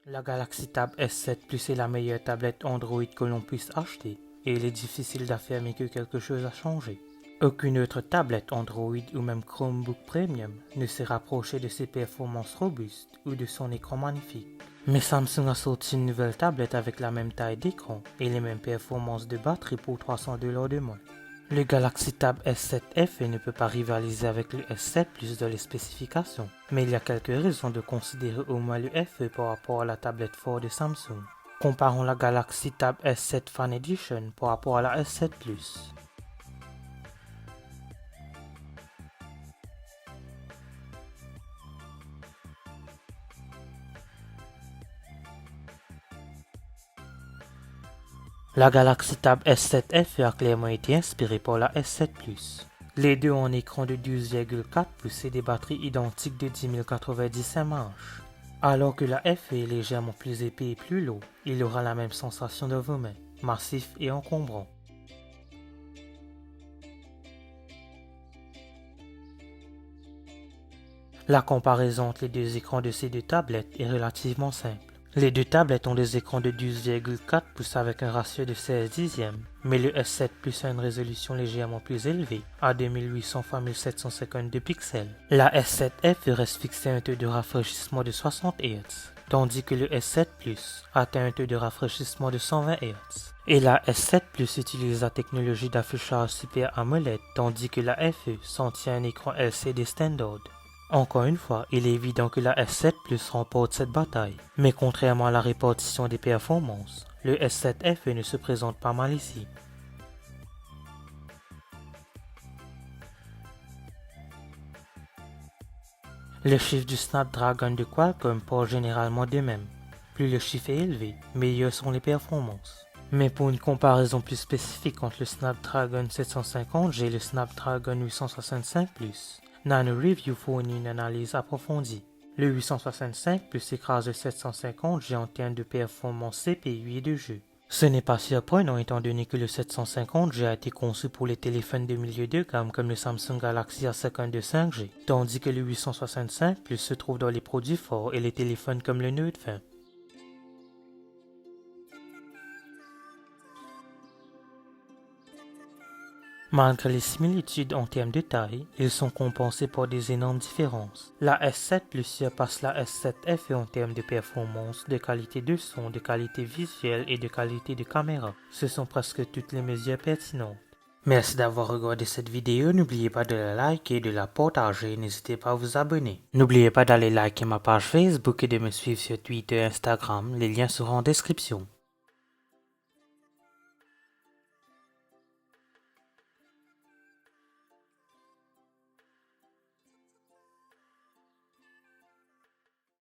La Galaxy Tab S7 Plus est la meilleure tablette Android que l'on puisse acheter, et il est difficile d'affirmer que quelque chose a changé. Aucune autre tablette Android ou même Chromebook Premium ne s'est rapprochée de ses performances robustes ou de son écran magnifique. Mais Samsung a sorti une nouvelle tablette avec la même taille d'écran et les mêmes performances de batterie pour $300 de moins. Le Galaxy Tab S7 FE ne peut pas rivaliser avec le S7 Plus dans les spécifications, mais il y a quelques raisons de considérer au moins le FE par rapport à la tablette Fort de Samsung. Comparons la Galaxy Tab S7 Fan Edition par rapport à la S7 Plus. La Galaxy Tab S7 FE a clairement été inspirée par la S7 Plus. Les deux ont un écran de 12,4 pouces et des batteries identiques de 10 090 mAh. Alors que la FE est légèrement plus épais et plus lourd, il aura la même sensation dans vos mains, massif et encombrant. La comparaison entre les deux écrans de ces deux tablettes est relativement simple. Les deux tablettes ont des écrans de 12,4 pouces avec un ratio de 16 dixièmes, mais le S7 Plus a une résolution légèrement plus élevée, à 2800 x 1752 pixels. La S7 FE reste fixée à un taux de rafraîchissement de 60 Hz, tandis que le S7 Plus atteint un taux de rafraîchissement de 120 Hz. Et la S7 Plus utilise la technologie d'affichage Super AMOLED, tandis que la FE s'en tient à un écran LCD standard. Encore une fois, il est évident que la S7 Plus remporte cette bataille, mais contrairement à la répartition des performances, le S7 FE ne se présente pas mal ici. Le chiffre du Snapdragon de Qualcomm part généralement de même. Plus le chiffre est élevé, meilleures sont les performances. Mais pour une comparaison plus spécifique entre le Snapdragon 750G et le Snapdragon 865 Plus, Nano Review fournit une analyse approfondie. Le 865 Plus écrase le 750G en termes de performance CPU et de jeu. Ce n'est pas surprenant étant donné que le 750G a été conçu pour les téléphones de milieu de gamme comme le Samsung Galaxy A52 5G, tandis que le 865 Plus se trouve dans les produits forts et les téléphones comme le Note 20. Malgré les similitudes en termes de taille, ils sont compensés par des énormes différences. La S7 Plus surpasse la S7 FE en termes de performance, de qualité de son, de qualité visuelle et de qualité de caméra. Ce sont presque toutes les mesures pertinentes. Merci d'avoir regardé cette vidéo, n'oubliez pas de la liker, de la partager, n'hésitez pas à vous abonner. N'oubliez pas d'aller liker ma page Facebook et de me suivre sur Twitter et Instagram, les liens seront en description.